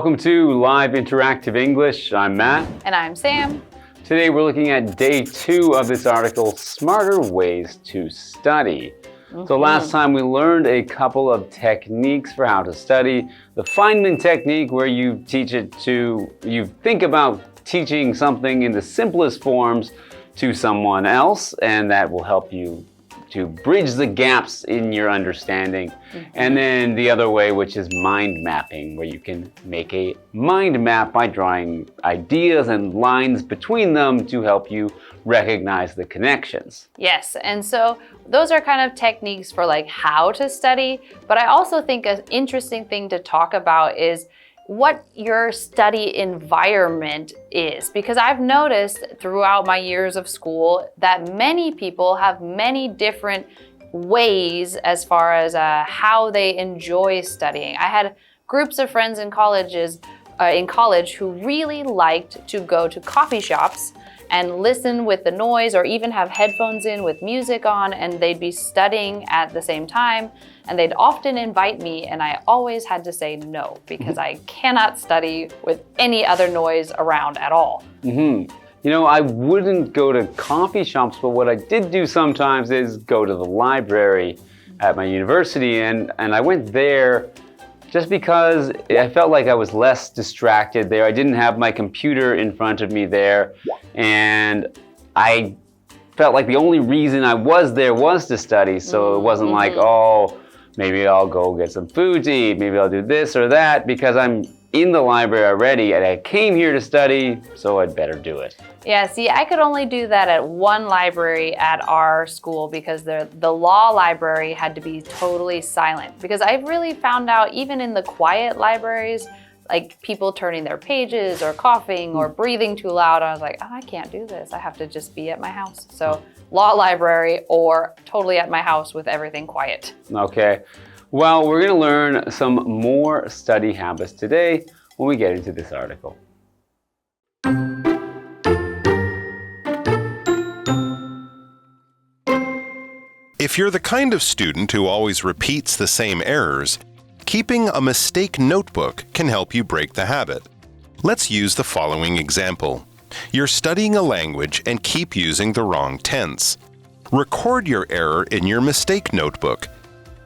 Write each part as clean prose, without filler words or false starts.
Welcome to Live Interactive English. I'm Matt. And I'm Sam. Today we're looking at day 2 of this article, Smarter Ways to Study. So last time we learned a couple of techniques for how to study. The Feynman technique, where you think about teaching something in the simplest forms to someone else, and that will help you to bridge the gaps in your understanding. And then the other way, which is mind mapping, where you can make a mind map by drawing ideas and lines between them to help you recognize the connections. Yes, and so those are kind of techniques for like how to study, but I also think an interesting thing to talk about is what your study environment is, because I've noticed throughout my years of school that many people have many different ways as far as how they enjoy studying. I had groups of friends in college who really liked to go to coffee shops and listen with the noise, or even have headphones in with music on, and they'd be studying at the same time. And they'd often invite me, and I always had to say no, because I cannot study with any other noise around at all. You know, I wouldn't go to coffee shops, but what I did do sometimes is go to the library at my university, and I went there just because I felt like I was less distracted there. I didn't have my computer in front of me there, and I felt like the only reason I was there was to study, so it wasn't like, oh, maybe I'll go get some food to eat, maybe I'll do this or that, because I'm in the library already and I came here to study, so I'd better do it. Yeah, see, I could only do that at one library at our school because the law library had to be totally silent. Because I've really found out, even in the quiet libraries, like people turning their pages or coughing or breathing too loud, I was like, oh, I can't do this. I have to just be at my house. So law library or totally at my house with everything quiet. Okay. Well, we're going to learn some more study habits today when we get into this article. If you're the kind of student who always repeats the same errors, keeping a mistake notebook can help you break the habit. Let's use the following example. You're studying a language and keep using the wrong tense. Record your error in your mistake notebook.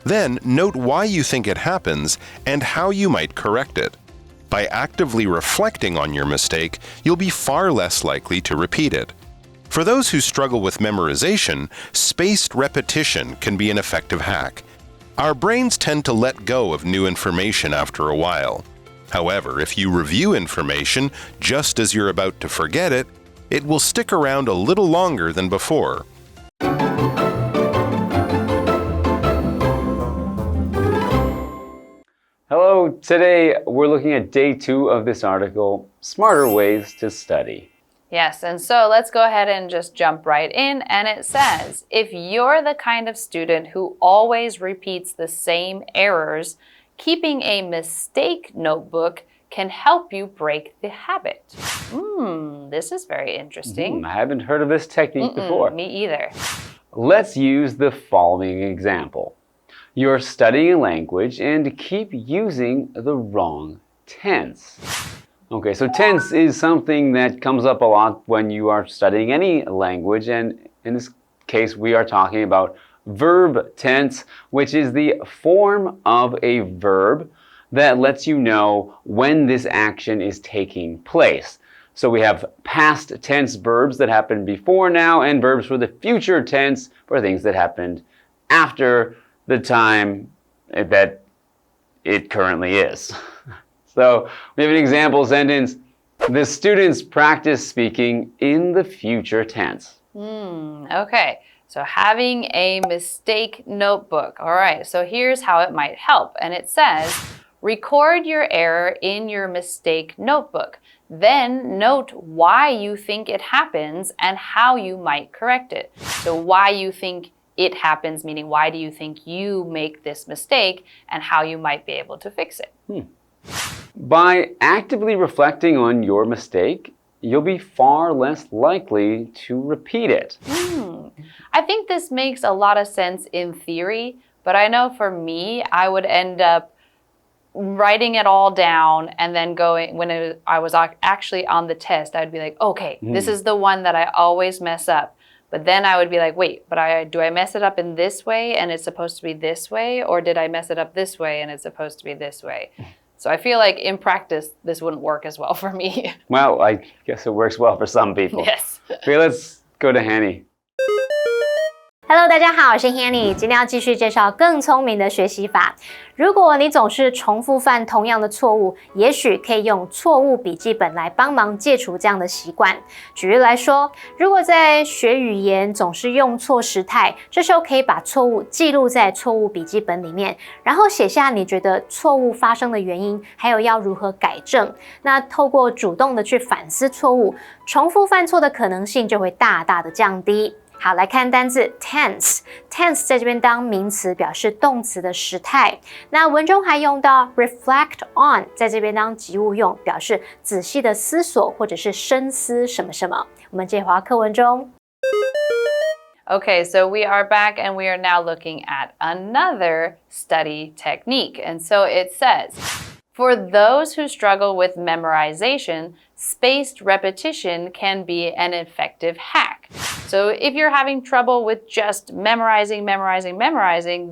Then note why you think it happens and how you might correct it. By actively reflecting on your mistake, you'll be far less likely to repeat it. For those who struggle with memorization, spaced repetition can be an effective hack. Our brains tend to let go of new information after a while. However, if you review information just as you're about to forget it, it will stick around a little longer than before. Hello, today we're looking at day 2 of this article, Smarter Ways to Study. Yes, and so let's go ahead and just jump right in. And it says, if you're the kind of student who always repeats the same errors, keeping a mistake notebook can help you break the habit. This is very interesting. I haven't heard of this technique before. Me either. Let's use the following example. You're studying a language and keep using the wrong tense. Okay, so tense is something that comes up a lot when you are studying any language, and in this case we are talking about verb tense, which is the form of a verb that lets you know when this action is taking place. So we have past tense verbs that happened before now, and verbs for the future tense for things that happened after the time that it currently is. So we have an example sentence. The students practice speaking in the future tense. Okay, so having a mistake notebook. All right, so here's how it might help. And it says, record your error in your mistake notebook. Then note why you think it happens and how you might correct it. So why you think it happens, meaning why do you think you make this mistake, and how you might be able to fix it. By actively reflecting on your mistake, you'll be far less likely to repeat it. I think this makes a lot of sense in theory, but I know for me, I would end up writing it all down and then going, when I was actually on the test, I'd be like, okay, this is the one that I always mess up. But then I would be like, wait, but do I mess it up in this way and it's supposed to be this way? Or did I mess it up this way and it's supposed to be this way? So I feel like in practice, this wouldn't work as well for me. Well, I guess it works well for some people. Yes. Okay, let's go to Hanny.Hello， 大家好，我是 Hanny， 今天要继续介绍更聪明的学习法。如果你总是重复犯同样的错误，也许可以用错误笔记本来帮忙戒除这样的习惯。举例来说，如果在学语言总是用错时态，这时候可以把错误记录在错误笔记本里面，然后写下你觉得错误发生的原因，还有要如何改正。那透过主动的去反思错误，重复犯错的可能性就会大大的降低。好，来看单字 tense。tense 在这边当名词，表示动词的时态。那文中还用到 reflect on， 在这边当及物用，表示仔细的思索或者是深思什么什么。我们接回课文中。Okay, so we are back and we are now looking at another study technique. And so it says, for those who struggle with memorization, spaced repetition can be an effective hack. So if you're having trouble with just memorizing,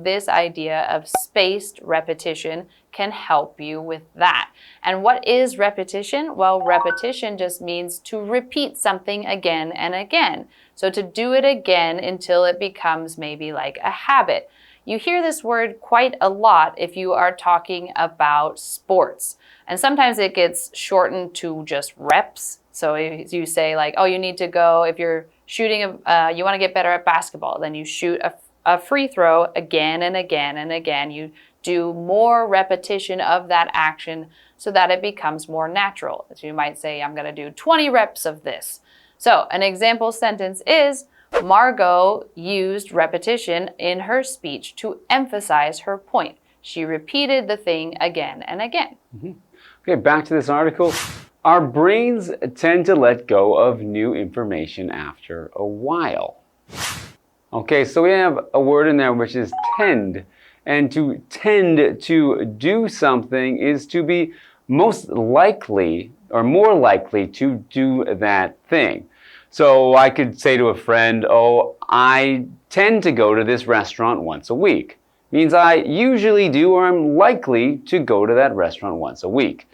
this idea of spaced repetition can help you with that. And what is repetition? Well, repetition just means to repeat something again and again. So to do it again until it becomes maybe like a habit. You hear this word quite a lot if you are talking about sports. And sometimes it gets shortened to just reps. So if you say like, oh, you need to go, if you're shooting, you want to get better at basketball, then you shoot a free throw again and again and again. You do more repetition of that action so that it becomes more natural. So you might say, I'm going to do 20 reps of this. So an example sentence is, Margot used repetition in her speech to emphasize her point. She repeated the thing again and again. Okay, back to this article. Our brains tend to let go of new information after a while. Okay, so we have a word in there which is tend. And to tend to do something is to be most likely or more likely to do that thing. So I could say to a friend, oh, I tend to go to this restaurant once a week. Means I usually do or I'm likely to go to that restaurant once a week.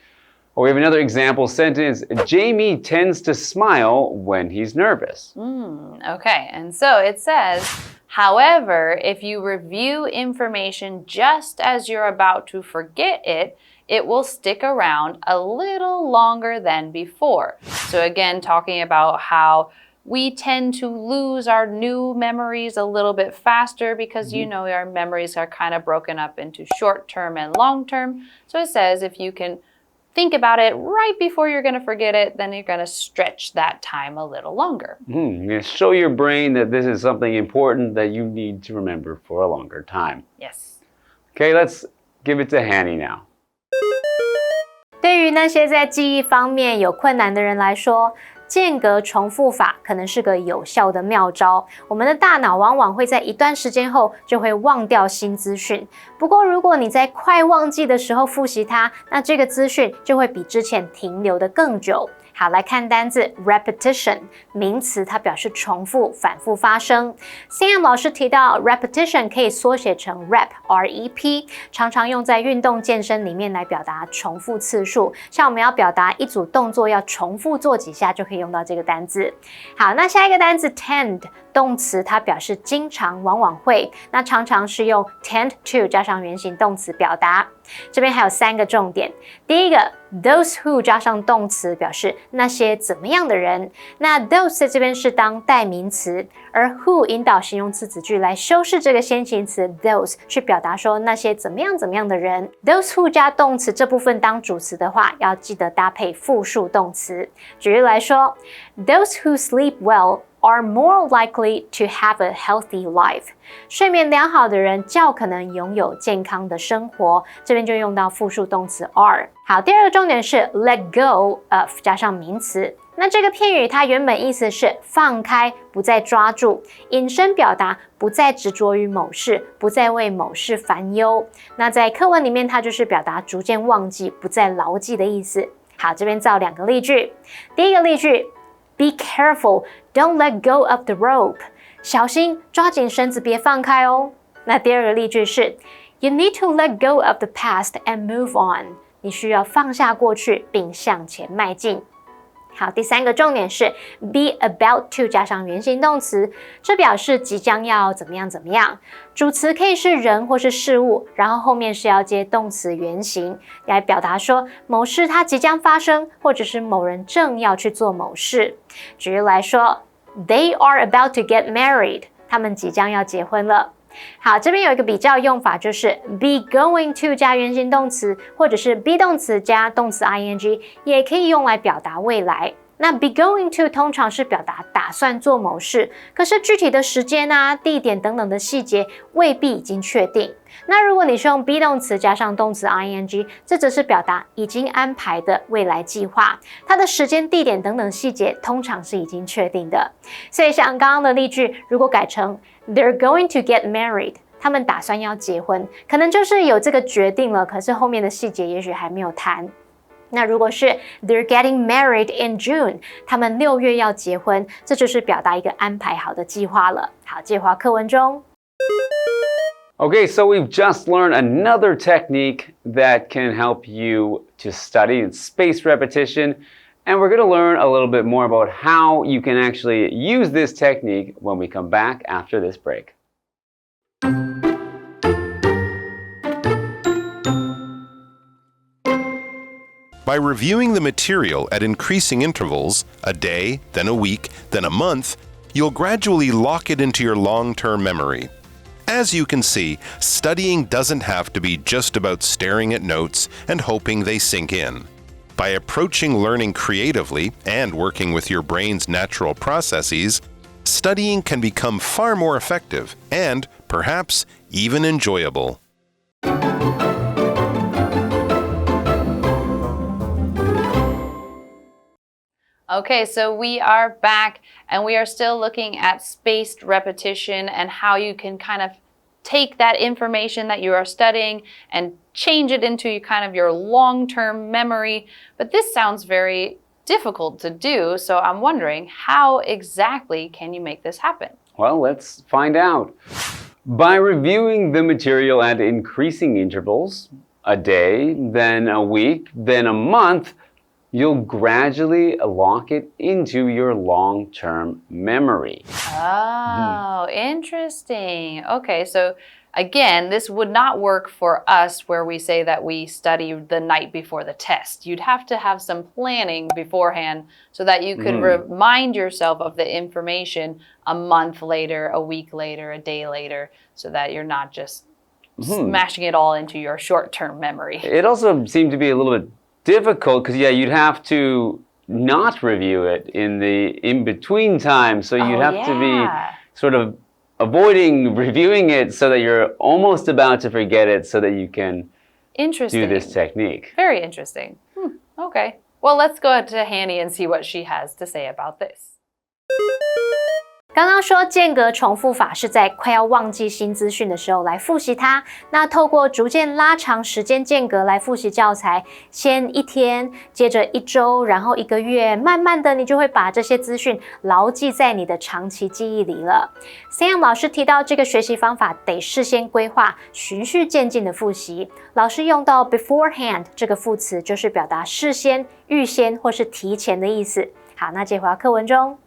Or we have another example sentence, Jamie tends to smile when he's nervous. Okay, and so it says, however, if you review information just as you're about to forget it, it will stick around a little longer than before. So again, talking about how we tend to lose our new memories a little bit faster because you know our memories are kind of broken up into short-term and long-term. So it says if you can think about it right before you're going to forget it, then you're going to stretch that time a little longer. You show your brain that this is something important that you need to remember for a longer time. Yes. Okay, let's give it to Hanny now. 对于那些在记忆方面有困难的人来说，间隔重复法可能是个有效的妙招。我们的大脑往往会在一段时间后就会忘掉新资讯。不过，如果你在快忘记的时候复习它，那这个资讯就会比之前停留的更久。好，来看单字 repetition， 名词，它表示重复、反复发生。Sam 老师提到 repetition 可以缩写成 rep， 常常用在运动健身里面来表达重复次数。像我们要表达一组动作要重复做几下，就可以用到这个单字。好，那下一个单字 tend， 动词，它表示经常、往往会，那常常是用 tend to 加上原形动词表达。这边还有3个重点。第一个 those who 加上动词表示那些怎么样的人，那 those 在这边是当代名词，而 who 引导形容词子句来修饰这个先行词 those， 去表达说那些怎么样的人。those who 加动词这部分当主词的话，要记得搭配复数动词。举例来说 those who sleep well are more likely to have a healthy life. 睡眠良好的人较可能拥有健康的生活，这边就用到复数动词 are。好，第二个重点是 let go of 加上名词，那这个片语它原本意思是放开，不再抓住，引申表达不再执着于某事，不再为某事烦忧。那在课文里面，它就是表达逐渐忘记，不再牢记的意思。好，这边造2个例句。第一个例句 ，Be careful, don't let go of the rope。小心，抓紧绳子，别放开哦。那第二个例句是 ，You need to let go of the past and move on。你需要放下过去，并向前迈进。好，第3个重点是 be about to 加上原形动词，这表示即将要怎么样怎么样。主词可以是人或是事物，然后后面是要接动词原形，来表达说某事它即将发生，或者是某人正要去做某事。举例来说 ，They are about to get married， 他们即将要结婚了。好，这边有一个比较用法，就是 be going to 加原形动词，或者是 be 动词加动词 ing， 也可以用来表达未来。那 be going to 通常是表达打算做某事，可是具体的时间啊、地点等等的细节未必已经确定。那如果你是用 be 动词加上动词 ing， 这则是表达已经安排的未来计划，它的时间、地点等等细节通常是已经确定的。所以像刚刚的例句，如果改成 They're going to get married， 他们打算要结婚，可能就是有这个决定了，可是后面的细节也许还没有谈。那如果是 They're getting married in June， 他们6月要结婚，这就是表达一个安排好的计划了。好，介绍课文中。Okay, so we've just learned another technique that can help you to study. It's spaced repetition. And we're going to learn a little bit more about how you can actually use this technique when we come back after this break. By reviewing the material at increasing intervals, a day, then a week, then a month, you'll gradually lock it into your long-term memory. As you can see, studying doesn't have to be just about staring at notes and hoping they sink in. By approaching learning creatively and working with your brain's natural processes, studying can become far more effective and, perhaps, even enjoyable. Okay, so we are back and we are still looking at spaced repetition and how you can kind of take that information that you are studying and change it into kind of your long-term memory. But this sounds very difficult to do, so I'm wondering, how exactly can you make this happen? Well, let's find out. By reviewing the material at increasing intervals, a day, then a week, then a month, you'll gradually lock it into your long-term memory. Oh, interesting. Okay, so again, this would not work for us where we say that we study the night before the test. You'd have to have some planning beforehand so that you could remind yourself of the information a month later, a week later, a day later, so that you're not just smashing it all into your short-term memory. It also seemed to be a little bit difficult because, yeah, you'd have to not review it in the in-between time. So you'd have to be sort of avoiding reviewing it so that you're almost about to forget it so that you can do this technique. Very interesting. Okay. Well, let's go to Hanny and see what she has to say about this. 刚刚说间隔重复法是在快要忘记新资讯的时候来复习它，那透过逐渐拉长时间间隔来复习教材，先1天，接着1周，然后1个月，慢慢的你就会把这些资讯牢记在你的长期记忆里了。Sam 老师提到这个学习方法得事先规划，循序渐进的复习。老师用到 beforehand 这个副词，就是表达事先、预先或是提前的意思。好，那接回到课文中。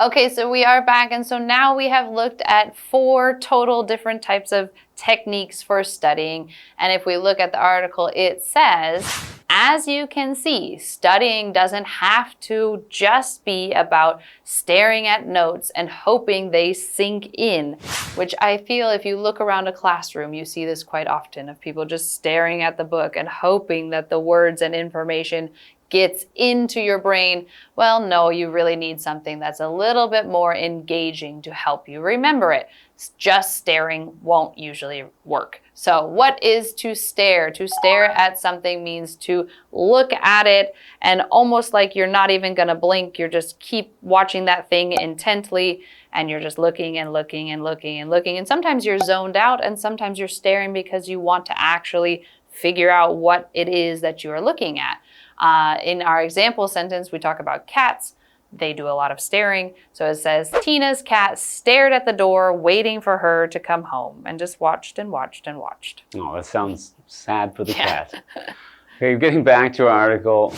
Okay, so we are back, and so now we have looked at 4 total different types of techniques for studying. And if we look at the article, it says, as you can see, studying doesn't have to just be about staring at notes and hoping they sink in, which I feel if you look around a classroom, you see this quite often of people just staring at the book and hoping that the words and information gets into your brain. Well, no, you really need something that's a little bit more engaging to help you remember it. Just staring won't usually work. So what is to stare? To stare at something means to look at it and almost like you're not even going to blink. You're just keep watching that thing intently and you're just looking and looking and looking and looking. And sometimes you're zoned out and sometimes you're staring because you want to actually figure out what it is that you are looking at. In our example sentence, we talk about cats. They do a lot of staring. So it says, Tina's cat stared at the door, waiting for her to come home, and just watched and watched and watched. Oh, that sounds sad for the cat. Okay, getting back to our article.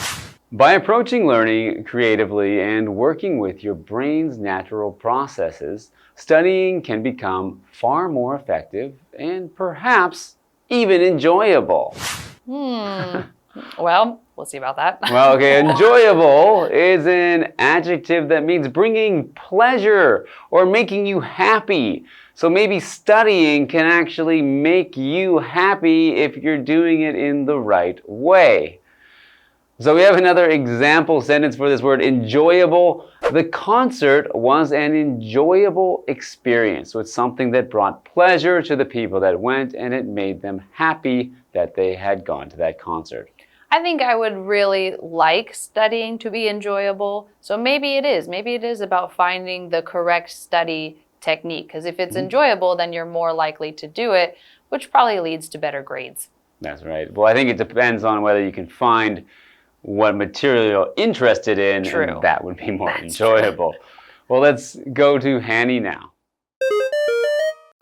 By approaching learning creatively and working with your brain's natural processes, studying can become far more effective and perhaps even enjoyable. Well, we'll see about that. Well, okay, enjoyable is an adjective that means bringing pleasure or making you happy. So maybe studying can actually make you happy if you're doing it in the right way. So we have another example sentence for this word, enjoyable. The concert was an enjoyable experience. So it's something that brought pleasure to the people that went and it made them happy that they had gone to that concert. I think I would really like studying to be enjoyable. So maybe it is. Maybe it is about finding the correct study technique. Because if it's enjoyable, then you're more likely to do it, which probably leads to better grades. That's right. Well, I think it depends on whether you can find what material you're interested in. True. And that would be more enjoyable. Well, let's go to Hanny now.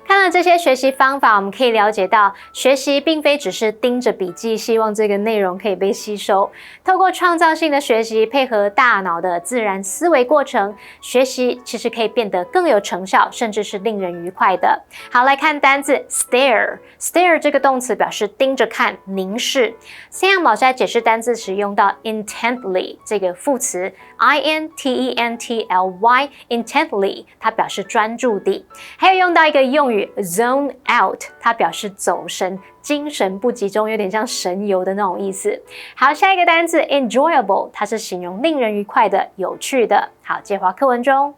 看了这些学习方法，我们可以了解到，学习并非只是盯着笔记，希望这个内容可以被吸收。透过创造性的学习，配合大脑的自然思维过程，学习其实可以变得更有成效，甚至是令人愉快的。好，来看单字 stare。stare 这个动词表示盯着看、凝视。Sam 老师在解释单字时用到 intently 这个副词 intently，intently 它表示专注地。还有用到一个用语zone out， 它表示走神、精神不集中，有点像神游的那种意思。好，下一个单字 enjoyable， 它是形容令人愉快的、有趣的。好，接回课文中。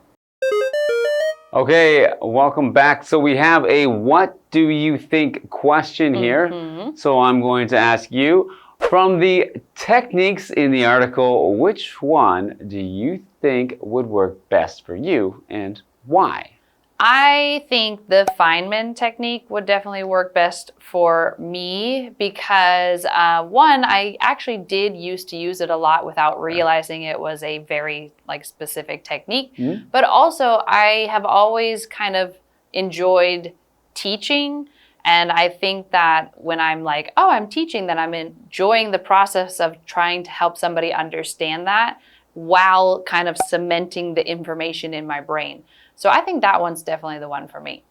Okay, welcome back. So we have a what do you think question here. So I'm going to ask you, from the techniques in the article, which one do you think would work best for you and why? I think the Feynman technique would definitely work best for me because one, I actually did used to use it a lot without realizing it was a very specific technique. But also I have always kind of enjoyed teaching. And I think that when I'm like, oh, I'm teaching, then I'm enjoying the process of trying to help somebody understand that while kind of cementing the information in my brain. So I think that one's definitely the one for me.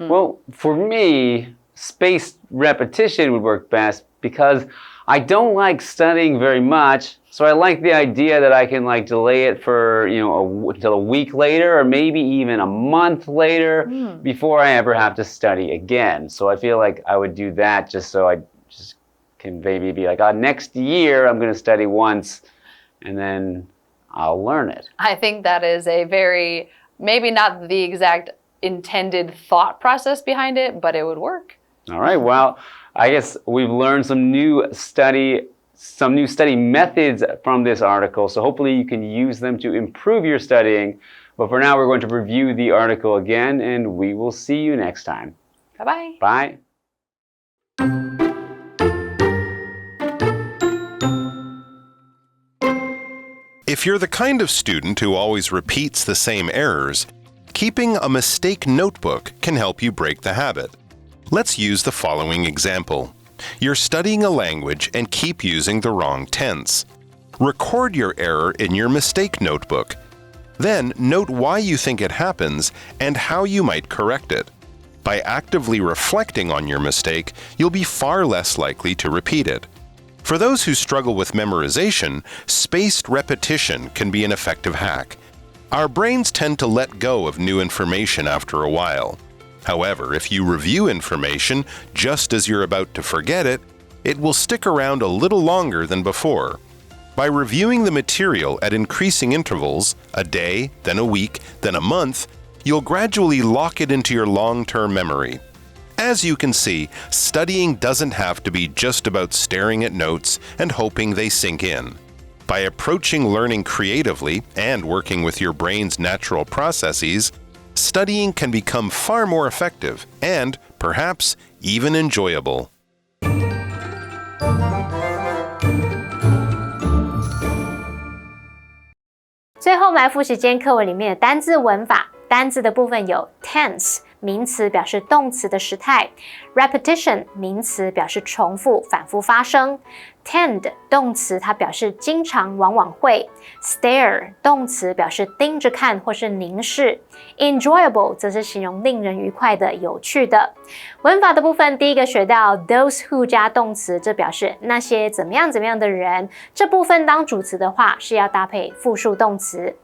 Well, for me, spaced repetition would work best because I don't like studying very much. So I like the idea that I can delay it for, until a week later or maybe even a month later before I ever have to study again. So I feel like I would do that just so I just can maybe be like, next year I'm going to study once and then I'll learn it. I think that is a very, maybe not the exact intended thought process behind it, but it would work. All right, well, I guess we've learned some new study methods from this article, so hopefully you can use them to improve your studying. But for now, we're going to review the article again, and we will see you next time. Bye-bye. Bye. If you're the kind of student who always repeats the same errors, keeping a mistake notebook can help you break the habit. Let's use the following example. You're studying a language and keep using the wrong tense. Record your error in your mistake notebook. Then note why you think it happens and how you might correct it. By actively reflecting on your mistake, you'll be far less likely to repeat it. For those who struggle with memorization, spaced repetition can be an effective hack. Our brains tend to let go of new information after a while. However, if you review information just as you're about to forget it, it will stick around a little longer than before. By reviewing the material at increasing intervals, a day, then a week, then a month, you'll gradually lock it into your long-term memory. As you can see, studying doesn't have to be just about staring at notes and hoping they sink in. By approaching learning creatively and working with your brain's natural processes, studying can become far more effective and, perhaps, even enjoyable. 最后，我们来复习今天课文里面的单字文法。单字的部分有 tense。名词表示动词的时态 ，repetition 名词表示重复、反复发生 ，tend 动词它表示经常、往往会 ，stare 动词表示盯着看或是凝视 ，enjoyable 则是形容令人愉快的、有趣的。文法的部分，第一个学到 those who 加动词，这表示那些怎么样怎么样的人。这部分当主词的话是要搭配复数动词。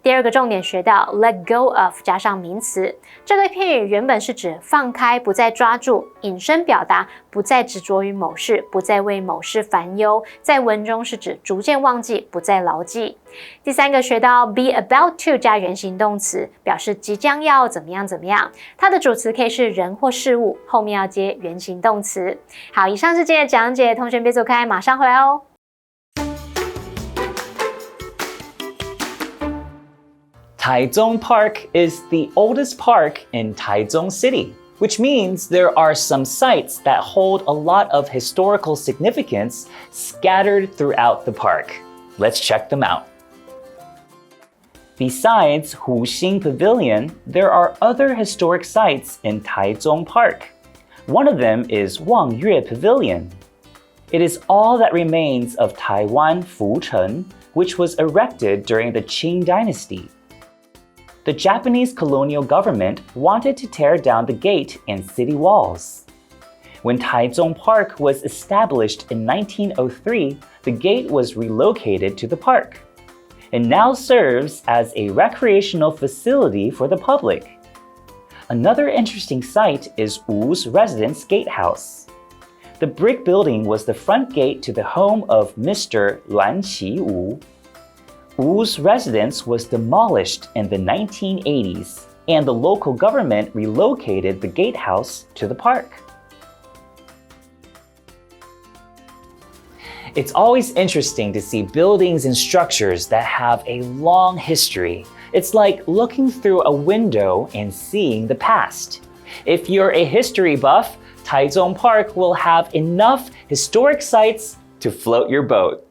第二个重点学到 let go of 加上名词，这个片语原本是指放开，不再抓住，引申表达不再执着于某事，不再为某事烦忧，在文中是指逐渐忘记，不再牢记。第三个学到 be about to 加原形动词，表示即将要怎么样怎么样，它的主词可以是人或事物，后面要接原形动词。好，以上是今天的讲解，同学别走开，马上回来哦。Taichung Park is the oldest park in Taichung City, which means there are some sites that hold a lot of historical significance scattered throughout the park. Let's check them out. Besides Huxing Pavilion, there are other historic sites in Taichung Park. One of them is Wangyue Pavilion. It is all that remains of Taiwan Fucheng, which was erected during the Qing dynasty. The Japanese colonial government wanted to tear down the gate and city walls. When Taichung Park was established in 1903, the gate was relocated to the park. It now serves as a recreational facility for the public. Another interesting site is Wu's residence gatehouse. The brick building was the front gate to the home of Mr. Lan Qi-Wu. Wu's residence was demolished in the 1980s, and the local government relocated the gatehouse to the park. It's always interesting to see buildings and structures that have a long history. It's like looking through a window and seeing the past. If you're a history buff, Taichung Park will have enough historic sites to float your boat.